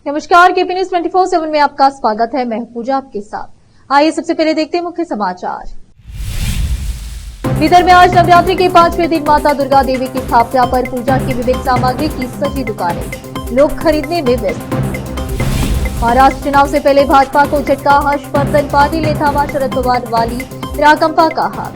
नमस्कार, KP news 24/7 में आपका स्वागत है। मैं पूजा आपके साथ। आइए सबसे पहले देखते हैं मुख्य समाचार। बीदर में आज नवरात्रि के 5वें दिन माता दुर्गा देवी की स्थापना पर पूजा की विविध सामग्री की सजी दुकानें, लोग खरीदने में व्यस्त। महाराष्ट्र चुनाव से पहले भाजपा को झटका, हर्षवर्धन पाटिल ने थामा शरद पवार वाली राकंपा का हाथ।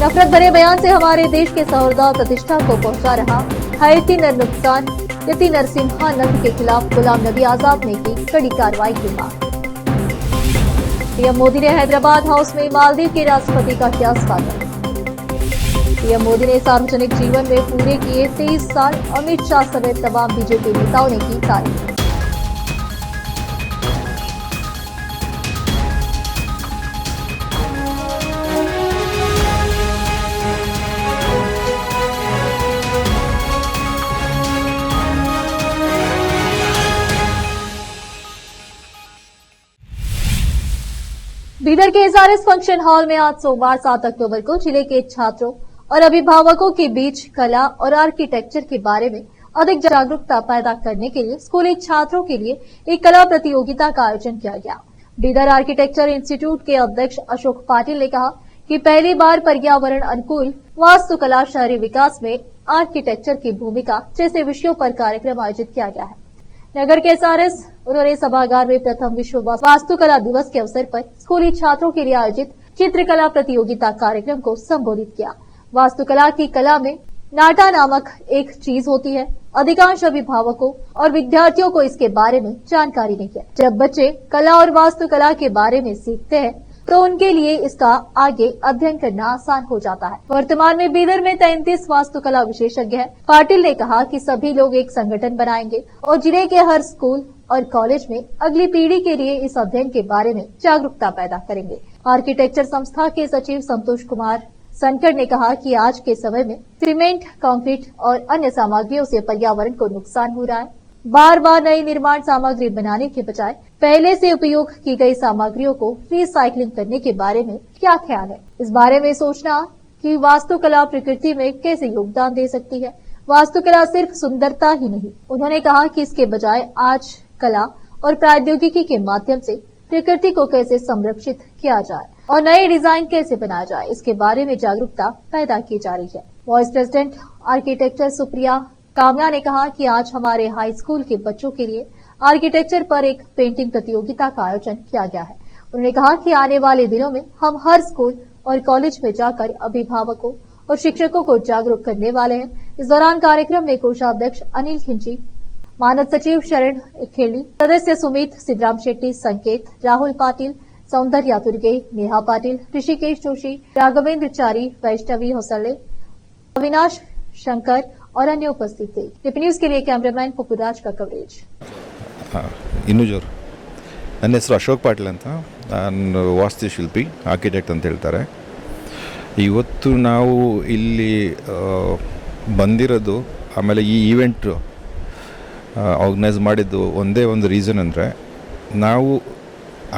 नफरत भरे बयान से हमारे देश के सौहार्द और प्रतिष्ठा को पहुंचा रहा है नुकसान। यति नरसिम्हानंद के खिलाफ गुलाम नबी आजाद ने की कड़ी कार्रवाई की मांग। पीएम मोदी ने हैदराबाद हाउस में मालदीव के राष्ट्रपति का किया स्वागत। पीएम मोदी ने सार्वजनिक जीवन में पूरे किए 23 साल, अमित शाह समेत तमाम बीजेपी नेताओं ने की तारीफ। बीदर के एसआरएस फंक्शन हॉल में आज सोमवार 7 अक्टूबर को जिले के छात्रों और अभिभावकों के बीच कला और आर्किटेक्चर के बारे में अधिक जागरूकता पैदा करने के लिए स्कूली छात्रों के लिए एक कला प्रतियोगिता का आयोजन किया गया। बीदर आर्किटेक्चर इंस्टीट्यूट के अध्यक्ष अशोक पाटिल ने कहा कि पहली बार पर्यावरण अनुकूल वास्तुकला, शहरी विकास में आर्किटेक्चर की भूमिका जैसे विषयों पर कार्यक्रम आयोजित किया गया है। नगर के एसआरएस उन्होंने सभागार में प्रथम विश्व वास्तुकला दिवस के अवसर पर स्कूली छात्रों के लिए आयोजित चित्रकला प्रतियोगिता कार्यक्रम को संबोधित किया। वास्तुकला की कला में नाटा नामक एक चीज होती है। अधिकांश अभिभावकों और विद्यार्थियों को इसके बारे में जानकारी नहीं है। जब बच्चे कला और वास्तुकला के बारे में सीखते हैं तो उनके लिए इसका आगे अध्ययन करना आसान हो जाता है। वर्तमान में बीदर में 33 वास्तुकला विशेषज्ञ हैं। पाटिल ने कहा कि सभी लोग एक संगठन बनाएंगे और जिले के हर स्कूल और कॉलेज में अगली पीढ़ी के लिए इस अध्ययन के बारे में जागरूकता पैदा करेंगे। आर्किटेक्चर संस्था के सचिव संतोष कुमार सनकर ने कहा कि आज के समय में सीमेंट, कंक्रीट और अन्य सामग्रियों से पर्यावरण को नुकसान हो रहा है। बार बार नई निर्माण सामग्री बनाने के बजाय पहले से उपयोग की गई सामग्रियों को रिसाइकलिंग करने के बारे में क्या ख्याल है? इस बारे में सोचना कि वास्तुकला प्रकृति में कैसे योगदान दे सकती है। वास्तुकला सिर्फ सुंदरता ही नहीं, उन्होंने कहा कि इसके बजाय आज कला और प्रौद्योगिकी के माध्यम से प्रकृति को कैसे संरक्षित किया जाए और नए डिजाइन कैसे बनाया जाए, इसके बारे में जागरूकता पैदा की जा रही है। वाइस प्रेसिडेंट आर्किटेक्चर सुप्रिया कामया ने कहा कि आज हमारे हाई स्कूल के बच्चों के लिए आर्किटेक्चर पर एक पेंटिंग प्रतियोगिता का आयोजन किया गया है। उन्होंने कहा कि आने वाले दिनों में हम हर स्कूल और कॉलेज में जाकर अभिभावकों और शिक्षकों को जागरूक करने वाले हैं। इस दौरान कार्यक्रम में कोषाध्यक्ष अनिल खिंची, मानद सचिव शरण खेली, सदस्य सुमित, सिद्धराम शेट्टी, संकेत, राहुल पाटिल, सौंदर्या तुर्गे, नेहा पाटिल, ऋषिकेश जोशी, राघवेंद्र चारी, वैष्णवी होसले, अविनाश शंकर और अन्य उपस्थित थे। केपी न्यूज के लिए कैमरामैन पुपुराज का कवरेज। ಇನ್ನೂ ಜೋರು. ನನ್ನ ಹೆಸರು ಅಶೋಕ್ ಪಾಟೀಲ್ ಅಂತ. ನಾನು ವಾಸ್ತುಶಿಲ್ಪಿ, ಆರ್ಕಿಟೆಕ್ಟ್ ಅಂತ ಹೇಳ್ತಾರೆ. ಇವತ್ತು ನಾವು ಇಲ್ಲಿ ಬಂದಿರೋದು, ಆಮೇಲೆ ಈ ಈವೆಂಟ್ ಆರ್ಗನೈಸ್ ಮಾಡಿದ್ದು ಒಂದೇ ಒಂದು ರೀಸನ್ ಅಂದರೆ, ನಾವು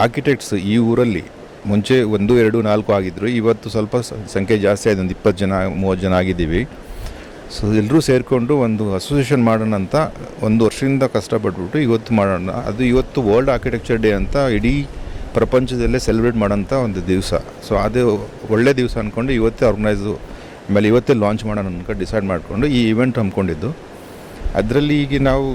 ಆರ್ಕಿಟೆಕ್ಟ್ಸ್ ಈ ಊರಲ್ಲಿ ಮುಂಚೆ 1, 2, 4 ಆಗಿದ್ದರು. ಇವತ್ತು ಸ್ವಲ್ಪ ಸಂಖ್ಯೆ ಜಾಸ್ತಿ ಆಗಿದೆ, ಒಂದು 20 ಜನ 30 ಜನ ಆಗಿದ್ದೀವಿ. ಸೊ ಎಲ್ಲರೂ ಸೇರಿಕೊಂಡು ಒಂದು ಅಸೋಸಿಯೇಷನ್ ಮಾಡೋಣ ಅಂತ 1 ವರ್ಷದಿಂದ ಕಷ್ಟಪಟ್ಬಿಟ್ಟು ಇವತ್ತು ಮಾಡೋಣ. ಅದು ಇವತ್ತು ವರ್ಲ್ಡ್ ಆರ್ಕಿಟೆಕ್ಚರ್ ಡೇ ಅಂತ ಇಡೀ ಪ್ರಪಂಚದಲ್ಲೇ ಸೆಲೆಬ್ರೇಟ್ ಮಾಡೋಂಥ ಒಂದು ದಿವಸ. ಸೊ ಅದು ಒಳ್ಳೆ ದಿವಸ ಅಂದ್ಕೊಂಡು ಇವತ್ತೇ ಆರ್ಗನೈಸು, ಆಮೇಲೆ ಇವತ್ತೇ ಲಾಂಚ್ ಮಾಡೋಣ ಅನ್ಕೊಂಡು ಡಿಸೈಡ್ ಮಾಡಿಕೊಂಡು ಈ ಇವೆಂಟ್ ಹಮ್ಮಿಕೊಂಡಿದ್ದು. ಅದರಲ್ಲಿ ಈಗ ನಾವು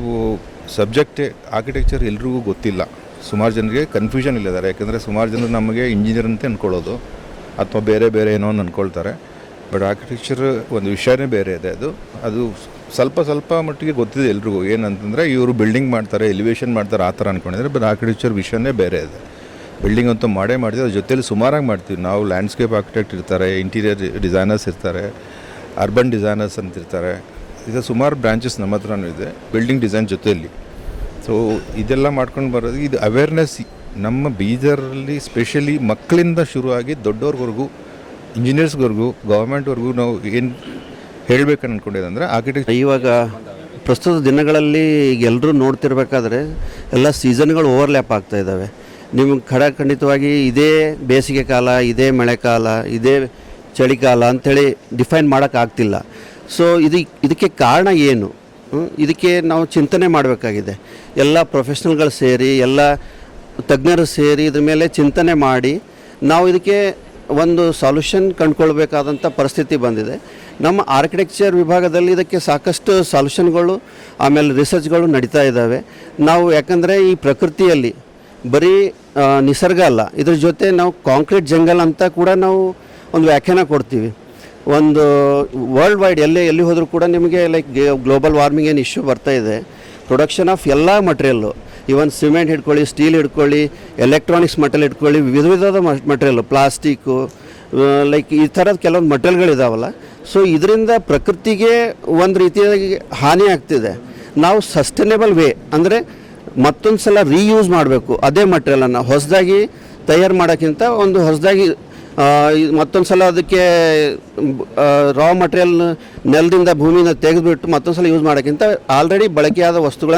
ಸಬ್ಜೆಕ್ಟೇ ಆರ್ಕಿಟೆಕ್ಚರ್ ಎಲ್ರಿಗೂ ಗೊತ್ತಿಲ್ಲ, ಸುಮಾರು ಜನರಿಗೆ ಕನ್ಫ್ಯೂಷನ್ ಇಲ್ಲಿದ್ದಾರೆ. ಯಾಕೆಂದರೆ ಸುಮಾರು ಜನರು ನಮಗೆ ಇಂಜಿನಿಯರ್ ಅಂತ ಅಂದ್ಕೊಳ್ಳೋದು ಅಥವಾ ಬೇರೆ ಬೇರೆ ಏನೋ ಅಂದ್ಕೊಳ್ತಾರೆ. ಬಟ್ ಆರ್ಕಿಟೆಕ್ಚರ್ ಒಂದು ವಿಷಯನೇ ಬೇರೆ ಇದೆ. ಅದು ಸ್ವಲ್ಪ ಮಟ್ಟಿಗೆ ಗೊತ್ತಿದೆ ಎಲ್ರಿಗೂ. ಏನಂತಂದರೆ ಇವರು ಬಿಲ್ಡಿಂಗ್ ಮಾಡ್ತಾರೆ, ಎಲಿವೇಷನ್ ಮಾಡ್ತಾರೆ, ಆ ಥರ ಅಂದ್ಕೊಂಡಿದ್ದಾರೆ. ಬಟ್ ಆರ್ಕಿಟೆಕ್ಚರ್ ವಿಷಯನೇ ಬೇರೆ ಇದೆ. ಬಿಲ್ಡಿಂಗ್ ಅಂತೂ ಮಾಡೇ ಮಾಡ್ತೀವಿ, ಅದ್ರ ಜೊತೆಯಲ್ಲಿ ಸುಮಾರಾಗಿ ಮಾಡ್ತೀವಿ ನಾವು. ಲ್ಯಾಂಡ್ಸ್ಕೇಪ್ ಆರ್ಕಿಟೆಕ್ಟ್ ಇರ್ತಾರೆ, ಇಂಟೀರಿಯರ್ ಡಿಸೈನರ್ಸ್ ಇರ್ತಾರೆ, ಅರ್ಬನ್ ಡಿಸೈನರ್ಸ್ ಅಂತ ಇರ್ತಾರೆ. ಇದು ಸುಮಾರು ಬ್ರಾಂಚಸ್ ನಮ್ಮ ಹತ್ರನೂ ಇದೆ ಬಿಲ್ಡಿಂಗ್ ಡಿಸೈನ್ ಜೊತೆಯಲ್ಲಿ. ಸೊ ಇದೆಲ್ಲ ಮಾಡ್ಕೊಂಡು ಬರೋದು, ಇದು ಅವೇರ್ನೆಸ್ ನಮ್ಮ ಬೀದರಲ್ಲಿ ಸ್ಪೆಷಲಿ ಮಕ್ಕಳಿಂದ ಶುರುವಾಗಿ ದೊಡ್ಡವ್ರಿಗೂ, ಇಂಜಿನಿಯರ್ಸ್ವರೆಗೂ, ಗೌರ್ಮೆಂಟ್ವರೆಗೂ ನಾವು ಏನು ಹೇಳಬೇಕಂತ ಅಂದ್ಕೊಂಡಿದೆ ಅಂದರೆ ಆರ್ಕಿಟೆಕ್ಟ್. ಇವಾಗ ಪ್ರಸ್ತುತ ದಿನಗಳಲ್ಲಿ ಈಗ ಎಲ್ಲರೂ ನೋಡ್ತಿರ್ಬೇಕಾದ್ರೆ ಎಲ್ಲ ಸೀಸನ್ಗಳು ಓವರ್ಲ್ಯಾಪ್ ಆಗ್ತಾ ಇದ್ದಾವೆ. ನಿಮಗೆ ಖಂಡಿತವಾಗಿ ಇದೇ ಬೇಸಿಗೆ ಕಾಲ, ಇದೇ ಮಳೆಕಾಲ, ಇದೇ ಚಳಿಗಾಲ ಅಂಥೇಳಿ ಡಿಫೈನ್ ಮಾಡೋಕ್ಕಾಗ್ತಿಲ್ಲ. ಸೊ ಇದಕ್ಕೆ ಕಾರಣ ಏನು? ಇದಕ್ಕೆ ನಾವು ಚಿಂತನೆ ಮಾಡಬೇಕಾಗಿದೆ. ಎಲ್ಲ ಪ್ರೊಫೆಷ್ನಲ್ಗಳು ಸೇರಿ, ಎಲ್ಲ ತಜ್ಞರು ಸೇರಿ ಇದ್ರ ಮೇಲೆ ಚಿಂತನೆ ಮಾಡಿ ನಾವು ಇದಕ್ಕೆ ಒಂದು ಸಾಲ್ಯೂಷನ್ ಕಂಡುಕೊಳ್ಬೇಕಾದಂಥ ಪರಿಸ್ಥಿತಿ ಬಂದಿದೆ. ನಮ್ಮ ಆರ್ಕಿಟೆಕ್ಚರ್ ವಿಭಾಗದಲ್ಲಿ ಇದಕ್ಕೆ ಸಾಕಷ್ಟು ಸಾಲ್ಯೂಷನ್ಗಳು ಆಮೇಲೆ ರಿಸರ್ಚ್ಗಳು ನಡೀತಾ ಇದ್ದಾವೆ. ನಾವು ಯಾಕಂದರೆ ಈ ಪ್ರಕೃತಿಯಲ್ಲಿ ಬರೀ ನಿಸರ್ಗ ಅಲ್ಲ, ಇದ್ರ ಜೊತೆ ನಾವು ಕಾಂಕ್ರೀಟ್ ಜಂಗಲ್ ಅಂತ ಕೂಡ ನಾವು ಒಂದು ವ್ಯಾಖ್ಯಾನ ಕೊಡ್ತೀವಿ. ಒಂದು ವರ್ಲ್ಡ್ ವೈಡ್ ಎಲ್ಲಿ ಹೋದರೂ ಕೂಡ ನಿಮಗೆ ಲೈಕ್ ಗ್ಲೋಬಲ್ ವಾರ್ಮಿಂಗ್ ಏನು ಇಶ್ಯೂ ಬರ್ತಾ ಇದೆ, ಪ್ರೊಡಕ್ಷನ್ ಆಫ್ ಎಲ್ಲ ಮಟೀರಿಯಲ್ಲು, ಈವನ್ ಸಿಮೆಂಟ್ ಹಿಡ್ಕೊಳ್ಳಿ, ಸ್ಟೀಲ್ ಹಿಡ್ಕೊಳ್ಳಿ, ಎಲೆಕ್ಟ್ರಾನಿಕ್ಸ್ ಮಟೀರಿಯಲ್ ಹಿಡ್ಕೊಳ್ಳಿ, ವಿಧದ ಮಟೀರಿಯಲ್ಲು, ಪ್ಲಾಸ್ಟಿಕ್ಕು, ಲೈಕ್ ಈ ಥರದ ಕೆಲವೊಂದು ಮಟೀರಿಯಲ್ಗಳಿದಾವಲ್ಲ. ಸೊ ಇದರಿಂದ ಪ್ರಕೃತಿಗೆ ಒಂದು ರೀತಿಯಾಗಿ ಹಾನಿ ಆಗ್ತಿದೆ. ನಾವು ಸಸ್ಟೈನೇಬಲ್ ವೇ ಅಂದರೆ ಮತ್ತೊಂದು ಸಲ ರೀಯೂಸ್ ಮಾಡಬೇಕು. ಅದೇ ಮಟೀರಿಯಲನ್ನು ಹೊಸದಾಗಿ ತಯಾರು ಮಾಡೋಕ್ಕಿಂತ ಒಂದು ಹೊಸದಾಗಿ ಮತ್ತೊಂದು ಸಲ ಅದಕ್ಕೆ ರಾ ಮಟೀರಿಯಲ್ ನೆಲದಿಂದ ಭೂಮಿಯಿಂದ ತೆಗೆದುಬಿಟ್ಟು ಮತ್ತೊಂದು ಸಲ ಯೂಸ್ ಮಾಡೋಕ್ಕಿಂತ ಆಲ್ರೆಡಿ ಬಳಕೆಯಾದ ವಸ್ತುಗಳ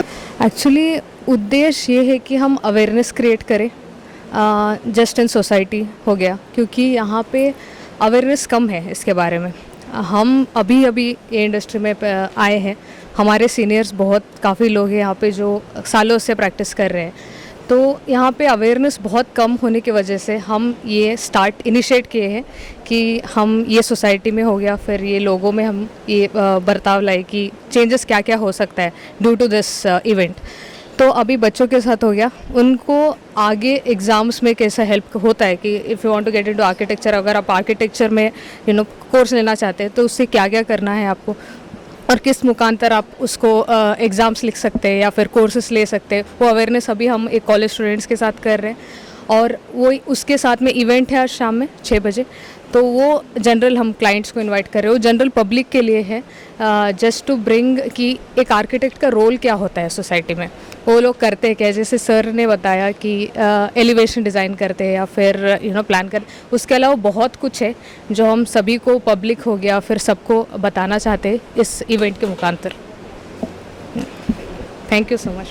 एक्चुअली उद्देश्य ये है कि हम अवेयरनेस क्रिएट करें जस्ट इन सोसाइटी हो गया, क्योंकि यहाँ पे अवेयरनेस कम है इसके बारे में. हम अभी ये इंडस्ट्री में आए हैं, हमारे सीनियर्स बहुत काफ़ी लोग हैं यहाँ पे जो सालों से प्रैक्टिस कर रहे हैं. तो यहाँ पे अवेयरनेस बहुत कम होने की वजह से हम ये इनिशिएट किए हैं कि हम ये सोसाइटी में हो गया, फिर ये लोगों में हम ये बर्ताव लाए कि चेंजेस क्या क्या हो सकता है ड्यू टू दिस इवेंट. तो अभी बच्चों के साथ हो गया, उनको आगे एग्ज़ाम्स में कैसा हेल्प होता है कि if you want to get into architecture, अगर आप आर्किटेक्चर में कोर्स लेना चाहते हैं तो उससे क्या क्या करना है आपको और किस मुकांतर आप उसको एग्ज़ाम्स लिख सकते हैं या फिर कोर्सेस ले सकते हैं. वो अवेयरनेस अभी हम एक कॉलेज स्टूडेंट्स के साथ कर रहे हैं. और वो उसके साथ में इवेंट है आज शाम में 6 बजे. तो वो जनरल हम क्लाइंट्स को इनवाइट कर रहे हैं, वो जनरल पब्लिक के लिए है, जस्ट टू ब्रिंग कि एक आर्किटेक्ट का रोल क्या होता है सोसाइटी में, वो लोग करते हैं क्या. जैसे सर ने बताया कि एलिवेशन डिज़ाइन करते हैं या फिर प्लान कर. उसके अलावा बहुत कुछ है जो हम सभी को, पब्लिक हो गया, फिर सबको बताना चाहते हैं इस इवेंट के मुकांतर. Thank you so much.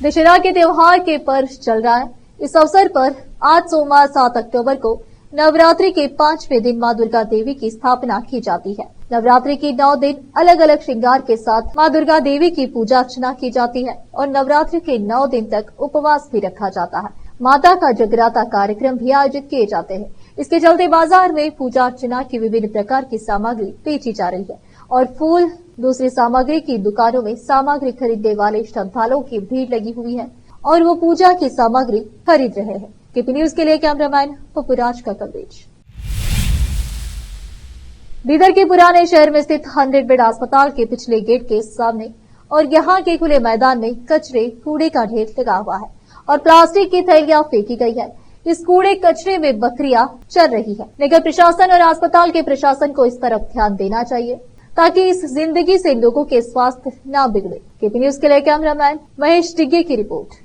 Dussehra के त्योहार के पर्व चल रहा है. इस अवसर पर आज सोमवार 7 अक्टूबर को नवरात्रि के 5वें दिन मां दुर्गा देवी की स्थापना की जाती है. नवरात्रि के 9 दिन अलग अलग श्रृंगार के साथ मां दुर्गा देवी की पूजा अर्चना की जाती है और नवरात्रि के 9 दिन तक उपवास भी रखा जाता है. माता का जगराता कार्यक्रम भी आयोजित किए जाते हैं. इसके चलते बाजार में पूजा अर्चना की विभिन्न प्रकार की सामग्री बेची जा रही है और फूल, दूसरी सामग्री की दुकानों में सामग्री खरीदने वाले श्रद्धालुओं की भीड़ लगी हुई है और वो पूजा की सामग्री खरीद रहे हैं. केपी न्यूज के लिए कैमरामैन पपुराज का कवरेज. बीदर के पुराने शहर में स्थित 100 बेड अस्पताल के पिछले गेट के सामने और यहाँ के खुले मैदान में कचरे, कूड़े का ढेर लगा हुआ है और प्लास्टिक की थैलियां फेंकी गई है. इस कूड़े कचरे में बकरियां चल रही है. नगर प्रशासन और अस्पताल के प्रशासन को इस तरफ ध्यान देना चाहिए ताकि इस जिंदगी से लोगों के स्वास्थ्य न बिगड़े. केपी न्यूज के लिए कैमरामैन महेश डिग्गे की रिपोर्ट.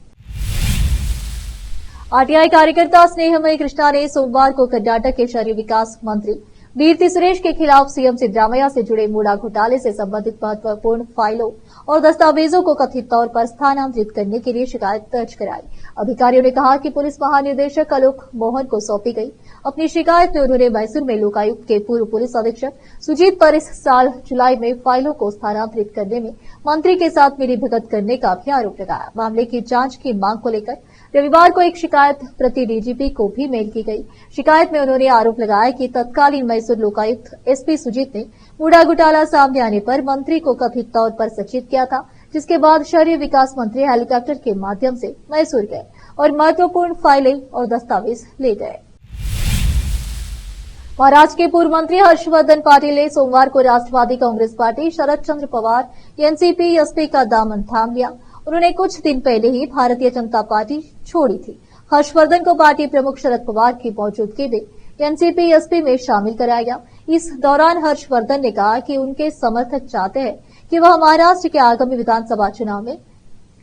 आरटीआई कार्यकर्ता स्नेहमयी कृष्णा ने सोमवार को कर्नाटक के शहरी विकास मंत्री वीरती सुरेश के खिलाफ सीएम सिद्धरामैया से जुड़े मूडा घोटाले से संबंधित महत्वपूर्ण फाइलों और दस्तावेजों को कथित तौर पर स्थानांतरित करने के लिए शिकायत दर्ज कराई. अधिकारियों ने कहा कि पुलिस महानिदेशक आलोक मोहन को सौंपी गई अपनी शिकायत में उन्होंने मैसूर में लोकायुक्त के पूर्व पुलिस अधीक्षक सुजीत पर इस साल जुलाई में फाइलों को स्थानांतरित करने में मंत्री के साथ मिलीभगत करने का भी आरोप लगाया. मामले की जांच की मांग को लेकर रविवार को एक शिकायत प्रति डीजीपी को भी मेल की गई. शिकायत में उन्होंने आरोप लगाया कि तत्कालीन मैसूर लोकायुक्त एसपी सुजीत ने मूडा घोटाला सामने आने पर मंत्री को कथित तौर पर सचेत किया था, जिसके बाद शहरी विकास मंत्री हेलीकॉप्टर के माध्यम से मैसूर गए और महत्वपूर्ण फाइलें और दस्तावेज ले गए. महाराष्ट्र के पूर्व मंत्री हर्षवर्धन पाटिल ने सोमवार को राष्ट्रवादी कांग्रेस पार्टी शरद चंद्र पवार एनसीपी एसपी का दामन थाम लिया. उन्होंने कुछ दिन पहले ही भारतीय जनता पार्टी छोड़ी थी. हर्षवर्धन को पार्टी प्रमुख शरद पवार की मौजूदगी में एनसीपी एसपी में शामिल कराया गया. इस दौरान हर्षवर्धन ने कहा कि उनके समर्थक चाहते हैं कि वह महाराष्ट्र के आगामी विधानसभा चुनाव में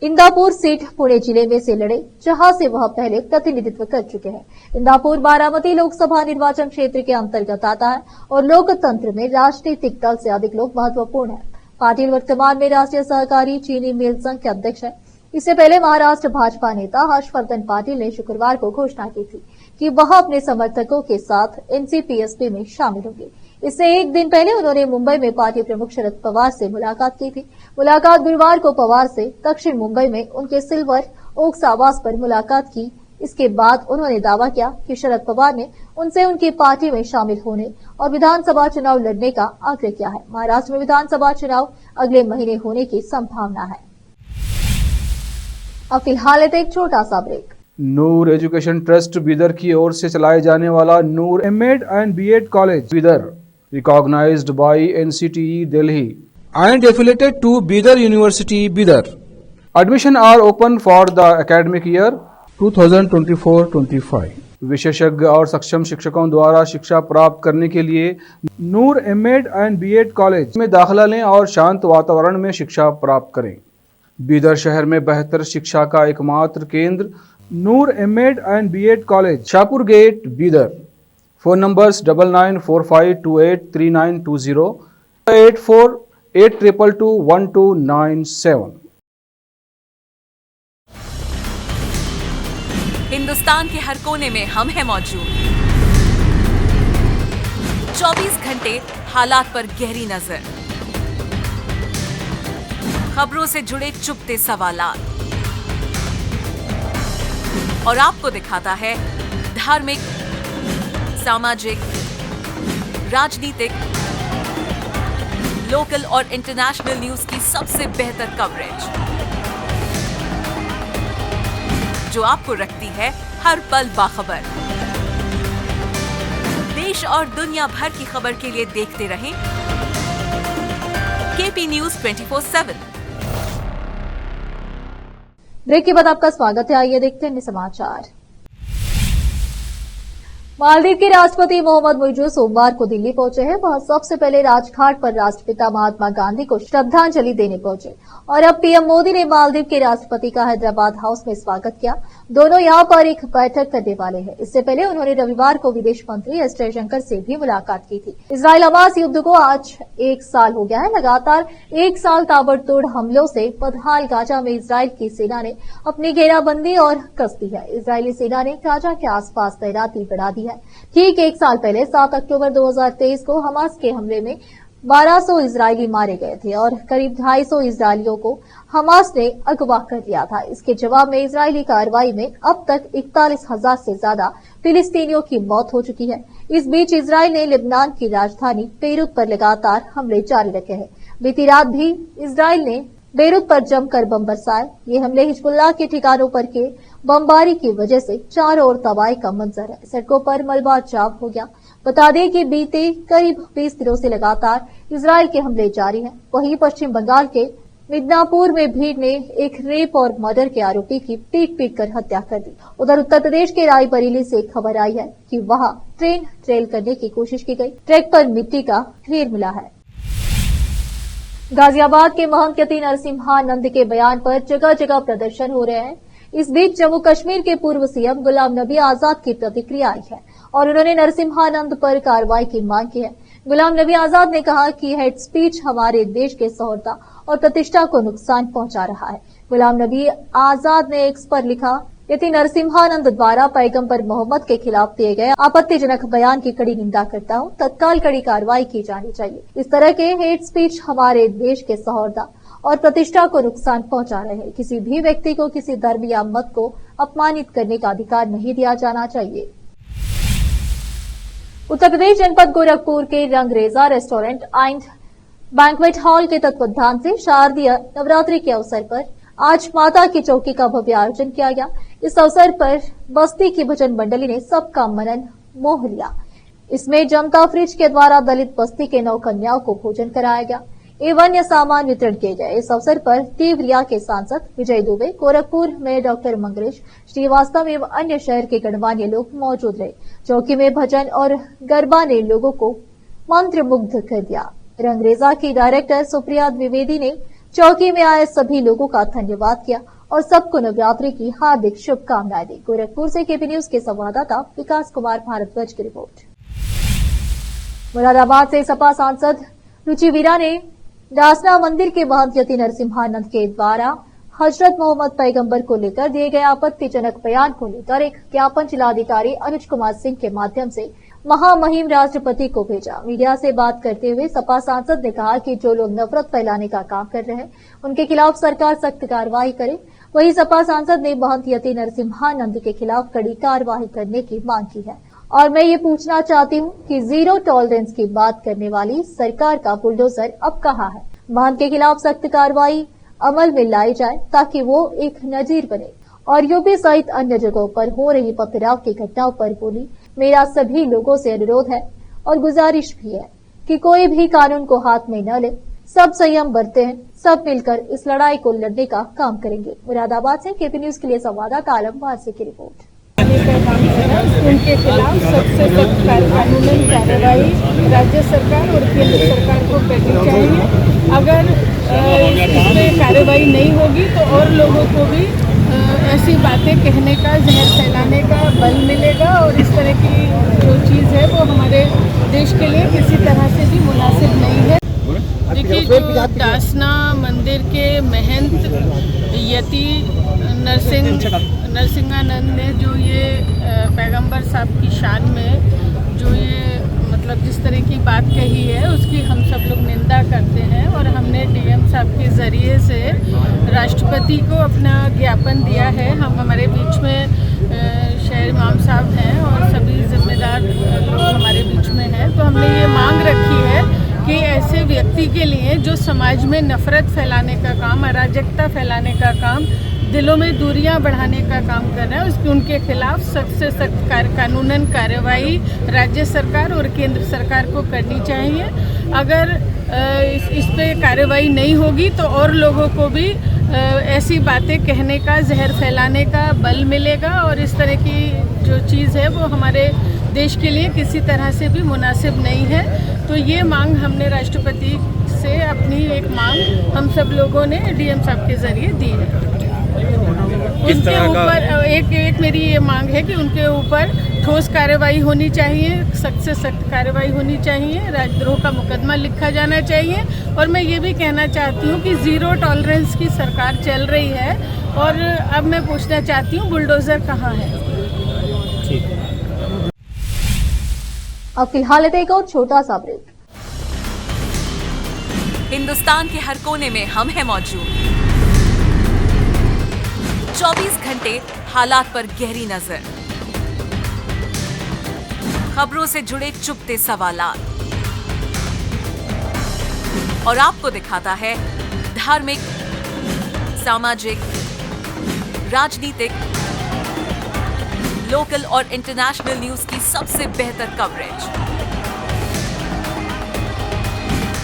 इंदापुर सीट पुणे जिले में से लड़े, जहां से वह पहले प्रतिनिधित्व कर चुके हैं. इंदापुर बारामती लोकसभा निर्वाचन क्षेत्र के अंतर्गत आता है और लोकतंत्र में राजनीतिक दल से अधिक लोग महत्वपूर्ण है. पाटिल वर्तमान में राष्ट्रीय सहकारी चीनी मिल संघ के अध्यक्ष हैं. इससे पहले महाराष्ट्र भाजपा नेता हर्षवर्धन पाटिल ने शुक्रवार को घोषणा की थी कि वह अपने समर्थकों के साथ एनसीपी एसपी में शामिल होंगे. इससे एक दिन पहले उन्होंने मुंबई में पार्टी प्रमुख शरद पवार से मुलाकात की थी। मुलाकात गुरुवार को पवार से दक्षिण मुंबई में उनके सिल्वर ओक्स आवास पर मुलाकात की। इसके बाद उन्होंने दावा किया कि शरद पवार ने उनसे उनकी पार्टी में शामिल होने और विधानसभा चुनाव लड़ने का आग्रह किया है। महाराष्ट्र में विधानसभा चुनाव अगले महीने होने की संभावना है। अब फिलहाल एक छोटा सा break. Noor education trust Bidar की ओर से चलाए जाने वाला Noor MEd and BEd college Bidar, recognised by NCTE Delhi and affiliated to Bidar University, Bidar. Admission are open for the academic year 2024-25. विशेषज्ञ और सक्षम शिक्षकों द्वारा शिक्षा प्राप्त करने के लिए नूर एमएड एंड बीएड कॉलेज में दाखिला लें और शांत वातावरण में शिक्षा प्राप्त करें। बीदर शहर में बेहतर शिक्षा का एकमात्र केंद्र Noor MEd and BEd college, Shahpur gate, Bidar. Phone numbers 9945283920, 8482221297। Hindustan के हर कोने में हम हैं मौजूद। 24 घंटे हालात पर गहरी नजर, खबरों से जुड़े चुपते सवालात और आपको दिखाता है धार्मिक, सामाजिक, राजनीतिक, लोकल और इंटरनेशनल न्यूज की सबसे बेहतर कवरेज, जो आपको रखती है हर पल बाखबर। देश और दुनिया भर की खबर के लिए देखते रहें केपी न्यूज 24/7। ब्रेक के बाद आपका स्वागत है। आइए देखते हैं समाचार। मालदीव के राष्ट्रपति मोहम्मद मुइज़ सोमवार को दिल्ली पहुंचे हैं। वह सबसे पहले राजघाट पर राष्ट्रपिता महात्मा गांधी को श्रद्धांजलि देने पहुंचे और अब पीएम मोदी ने मालदीव के राष्ट्रपति का हैदराबाद हाउस में स्वागत किया। दोनों यहां पर एक बैठक करने वाले हैं। इससे पहले उन्होंने रविवार को विदेश मंत्री एस जयशंकर से भी मुलाकात की थी। इजराइल हमास युद्ध को आज 1 साल हो गया है। लगातार 1 साल ताबड़तोड़ हमलों से बदहाल गाजा में इजराइल की सेना ने अपनी घेराबंदी और कस दी है। इजरायली सेना ने गाजा के आसपास तैनाती बढ़ा दी है। ठीक 1 साल पहले 7 अक्टूबर 2023 को हमास के हमले में 1200 इजरायली मारे गए थे और करीब 250 इजरायलियों को हमास ने अगवा कर लिया था। इसके जवाब में इजरायली कार्रवाई में अब तक 41,000 से ज्यादा फिलिस्तीनियों की मौत हो चुकी है। इस बीच इजरायल ने लेबनान की राजधानी बेरूत पर लगातार हमले जारी रखे हैं। बीती रात भी इजरायल ने बेरूत पर जमकर बम बरसाए। ये हमले हिजबुल्लाह के ठिकानों पर के बमबारी की वजह से चारों ओर तबाही का मंजर है। सड़कों पर मलबा जाम हो गया। बता दें कि बीते करीब 20 दिनों से लगातार इजरायल के हमले जारी हैं। वहीं पश्चिम बंगाल के मिदनापुर में भीड़ ने एक रेप और मर्डर के आरोपी की पीट कर हत्या कर दी। उधर उत्तर प्रदेश के रायबरेली से खबर आई है कि वहां ट्रेन ट्रेल करने की कोशिश की गई। ट्रैक पर मिट्टी का ढेर मिला है। गाजियाबाद के महंत यति नरसिम्हानंद के बयान पर जगह जगह प्रदर्शन हो रहे हैं। इस बीच जम्मू कश्मीर के पूर्व सीएम गुलाम नबी आजाद की प्रतिक्रिया आई है और उन्होंने नरसिम्हानंद पर कार्रवाई की मांग की है। गुलाम नबी आजाद ने कहा कि हेट स्पीच हमारे देश के सौहार्द और प्रतिष्ठा को नुकसान पहुंचा रहा है। गुलाम नबी आजाद ने एक्स पर लिखा, यति नरसिम्हानंद द्वारा पैगंबर मोहम्मद के खिलाफ दिए गए आपत्तिजनक बयान की कड़ी निंदा करता हूं। तत्काल कड़ी कार्रवाई की जानी चाहिए। इस तरह के हेट स्पीच हमारे देश के सौहार्द और प्रतिष्ठा को नुकसान पहुंचा रहे हैं। किसी भी व्यक्ति को किसी धर्म या मत को अपमानित करने का अधिकार नहीं दिया जाना चाहिए। उत्तर प्रदेश जनपद गोरखपुर के Rangreza restaurant and banquet hall के तत्वावधान से शारदीय नवरात्रि के अवसर पर आज माता की चौकी का भव्य आयोजन किया गया। इस अवसर पर बस्ती की भजन मंडली ने सबका मन मोह लिया। इसमें जनता फ्रिज के द्वारा दलित बस्ती के 9 कन्याओं को भोजन कराया गया एवं अन्य सामान वितरण किए गए। इस अवसर पर तीवरिया के सांसद विजय दुबे, गोरखपुर में डॉक्टर मंगलेश श्रीवास्तव एवं अन्य शहर के गणमान्य लोग मौजूद रहे। चौकी में भजन और गरबा ने लोगों को मंत्रमुग्ध कर दिया। रंगरेजा की डायरेक्टर सुप्रिया द्विवेदी ने चौकी में आए सभी लोगों का धन्यवाद किया और सबको नवरात्रि की हार्दिक शुभकामनाएं दी। गोरखपुर से केपी न्यूज के संवाददाता विकास कुमार भारद्वाज की रिपोर्ट। मुरादाबाद से सपा सांसद रुचि वीरा ने डासना मंदिर के महंत यति नरसिम्हानंद के द्वारा हजरत मोहम्मद पैगंबर को लेकर दिए गए आपत्तिजनक बयान को लेकर एक ज्ञापन जिलाधिकारी अनुज कुमार सिंह के माध्यम से महामहिम राष्ट्रपति को भेजा। मीडिया से बात करते हुए सपा सांसद ने कहा कि जो लोग नफरत फैलाने का काम कर रहे हैं उनके खिलाफ सरकार सख्त कार्रवाई करे। वहीं सपा सांसद ने महंत यति नरसिम्हानंद के खिलाफ कड़ी कार्रवाई करने की मांग की है। और मैं ये पूछना चाहती हूँ कि जीरो टॉलरेंस की बात करने वाली सरकार का बुलडोजर अब कहाँ है? महंत के खिलाफ सख्त कार्रवाई अमल में लाई जाए ताकि वो एक नजीर बने। और यूपी सहित अन्य जगहों पर हो रही पथराव की घटनाओं पर बोली, मेरा सभी लोगों से अनुरोध है और गुजारिश भी है कि कोई भी कानून को हाथ में न ले, सब संयम बरते हैं, सब मिलकर इस लड़ाई को लड़ने का काम करेंगे। मुरादाबाद से केपी न्यूज के लिए संवाददाता आलम वारसी की रिपोर्ट। उनके खिलाफ सबसे सख्त कानूनी कार्रवाई राज्य सरकार और केंद्र सरकार को करनी चाहिए। अगर इसमें कार्रवाई नहीं होगी तो और लोगों को भी ऐसी बातें कहने का, जहर फैलाने का बल मिलेगा और इस तरह की जो चीज़ है वो हमारे देश के लिए किसी तरह से भी मुनासिब नहीं है। देखिए, जो दासना मंदिर के महंत यति नरसिंहानंद ने जो ये पैगंबर साहब की शान में जो ये मतलब जिस तरह की बात कही है उसकी हम सब लोग निंदा करते हैं और हमने डीएम साहब के ज़रिए से राष्ट्रपति को अपना ज्ञापन दिया है। हम हमारे बीच में शहर इमाम साहब हैं और सभी जिम्मेदार लोग हमारे बीच में हैं, तो हमने ये मांग रखी है कि ऐसे व्यक्ति के लिए जो समाज में नफरत फैलाने का काम, अराजकता फैलाने का काम, दिलों में दूरियां बढ़ाने का काम कर रहे हैं, उसकी उनके खिलाफ सख्त से सख्त कानूनन कार्रवाई राज्य सरकार और केंद्र सरकार को करनी चाहिए। अगर इस पे कार्रवाई नहीं होगी तो और लोगों को भी ऐसी बातें कहने का, जहर फैलाने का बल मिलेगा और इस तरह की जो चीज़ है वो हमारे देश के लिए किसी तरह से भी मुनासिब नहीं है। तो ये मांग हमने राष्ट्रपति से अपनी एक मांग हम सब लोगों ने डीएम साहब के ज़रिए दी है। उनके ऊपर एक मेरी ये मांग है कि उनके ऊपर ठोस कार्रवाई होनी चाहिए, सख्त से सख्त कार्रवाई होनी चाहिए, राजद्रोह का मुकदमा लिखा जाना चाहिए। और मैं ये भी कहना चाहती हूँ कि जीरो टॉलरेंस की सरकार चल रही है और अब मैं पूछना चाहती हूँ बुलडोजर कहाँ है? अब फिलहाल एक और छोटा सा ब्रेक। हिंदुस्तान के हर कोने में हम हैं मौजूद। 24 घंटे हालात पर गहरी नजर, खबरों से जुड़े चुपते सवालात और आपको दिखाता है धार्मिक, सामाजिक, राजनीतिक, लोकल और इंटरनेशनल न्यूज की सबसे बेहतर कवरेज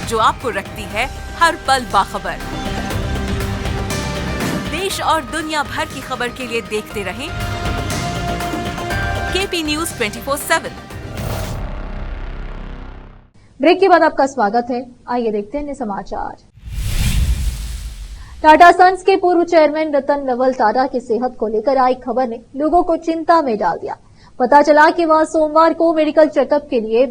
जो आपको रखती है हर पल बाखबर। देश और दुनिया भर की खबर के लिए देखते रहें केपी न्यूज 24/7। ब्रेक के बाद आपका स्वागत है। आइए देखते हैं समाचार। टाटा सन्स के पूर्व चेयरमैन रतन नवल टाटा की सेहत को लेकर आई खबर ने लोगों को चिंता में डाल दिया। पता चला कि वह सोमवार को मेडिकल चेकअप के लिए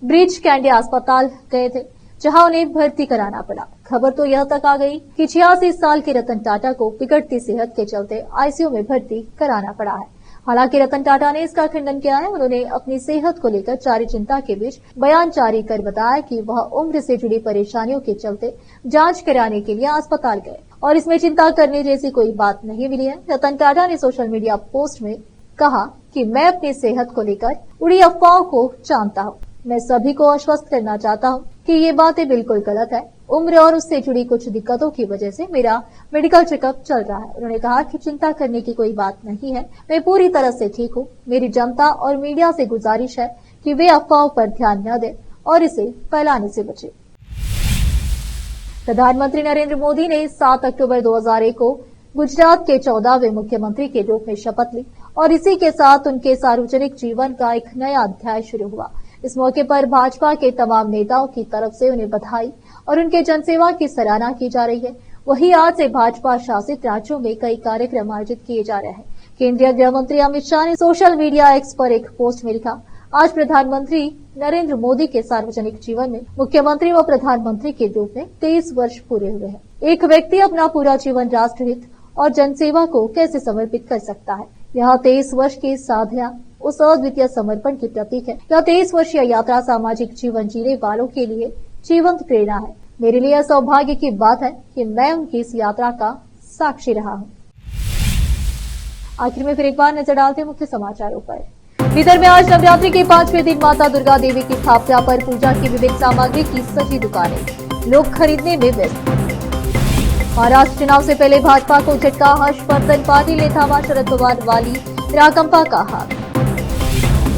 ब्रीच कैंडी अस्पताल गए थे, जहां उन्हें भर्ती कराना पड़ा। खबर तो यह तक आ गई कि 86 साल के रतन टाटा को बिगड़ती सेहत के चलते आईसीयू में भर्ती कराना पड़ा है। हालांकि रतन टाटा ने इसका खंडन किया है। उन्होंने अपनी सेहत को लेकर जारी चिंता के बीच बयान जारी कर बताया कि वह उम्र से जुड़ी परेशानियों के चलते जांच कराने के लिए अस्पताल गए और इसमें चिंता करने जैसी कोई बात नहीं मिली है। रतन टाटा ने सोशल मीडिया पोस्ट में कहा कि मैं अपनी सेहत को लेकर उड़ी अफवाहों को जानता हूँ। मैं सभी को आश्वस्त करना चाहता हूँ कि ये बातें बिल्कुल गलत है। उम्र और उससे जुड़ी कुछ दिक्कतों की वजह से मेरा मेडिकल चेकअप चल रहा है। उन्होंने कहा कि चिंता करने की कोई बात नहीं है, मैं पूरी तरह से ठीक हूँ। मेरी जनता और मीडिया से गुजारिश है कि वे अफवाहों पर ध्यान न दें और इसे फैलाने से बचें। प्रधानमंत्री नरेंद्र मोदी ने 7 अक्टूबर 2001 को गुजरात के 14वें मुख्यमंत्री के रूप में शपथ ली और इसी के साथ उनके सार्वजनिक जीवन का एक नया अध्याय शुरू हुआ। इस मौके पर भाजपा के तमाम नेताओं की तरफ से उन्हें बधाई और उनके जनसेवा की सराहना की जा रही है। वहीं आज से भाजपा शासित राज्यों में कई कार्यक्रम आयोजित किए जा रहे हैं। केंद्रीय गृह मंत्री अमित शाह ने सोशल मीडिया एक्स पर एक पोस्ट में लिखा, आज प्रधानमंत्री नरेंद्र मोदी के सार्वजनिक जीवन में मुख्यमंत्री व प्रधानमंत्री के रूप में 23 वर्ष पूरे हुए हैं। एक व्यक्ति अपना पूरा जीवन राष्ट्रहित और जनसेवा को कैसे समर्पित कर सकता है। यहाँ 23 वर्ष की साधना उस अद्वितीय समर्पण की प्रतीक है। यह 23 वर्षीय यात्रा सामाजिक जीवन जीने वालों के लिए जीवंत प्रेरणा है। मेरे लिए सौभाग्य की बात है कि मैं उनकी इस यात्रा का साक्षी रहा हूँ। आखिर में फिर एक बार नजर डालते हैं मुख्य समाचारों पर। बीदर में आज नवरात्रि के 5वें दिन माता दुर्गा देवी की स्थापना पर पूजा की विविध सामग्री की सजी दुकानें, लोग खरीदने में व्यस्त। महाराष्ट्र चुनाव से पहले भाजपा को झटका, हर्षवर्धन पाटिल ने थामा शरद पवार वाली राकंपा का हाथ।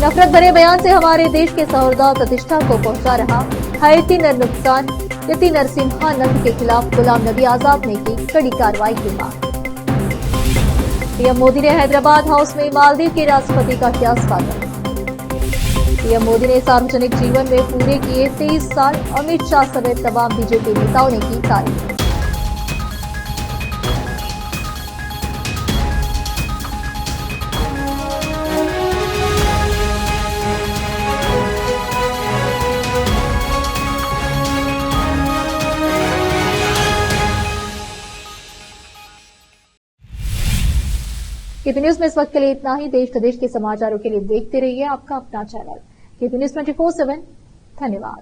नफरत भरे बयान से हमारे देश के सौहार्द और प्रतिष्ठा को पहुंचा रहा हैती नर नुकसान, यति नरसिम्हानंद के खिलाफ गुलाम नबी आजाद ने की कड़ी कार्रवाई की मांग। पीएम मोदी ने हैदराबाद हाउस में मालदीव के राष्ट्रपति का किया स्वागत। पीएम मोदी ने सार्वजनिक जीवन में पूरे किए 23 साल, अमित शाह समेत तमाम बीजेपी नेताओं ने की तारीफ। केपी न्यूज में इस वक्त के लिए इतना ही। देश प्रदेश के समाचारों के लिए देखते रहिए आपका अपना चैनल केपी न्यूज 24/7। धन्यवाद।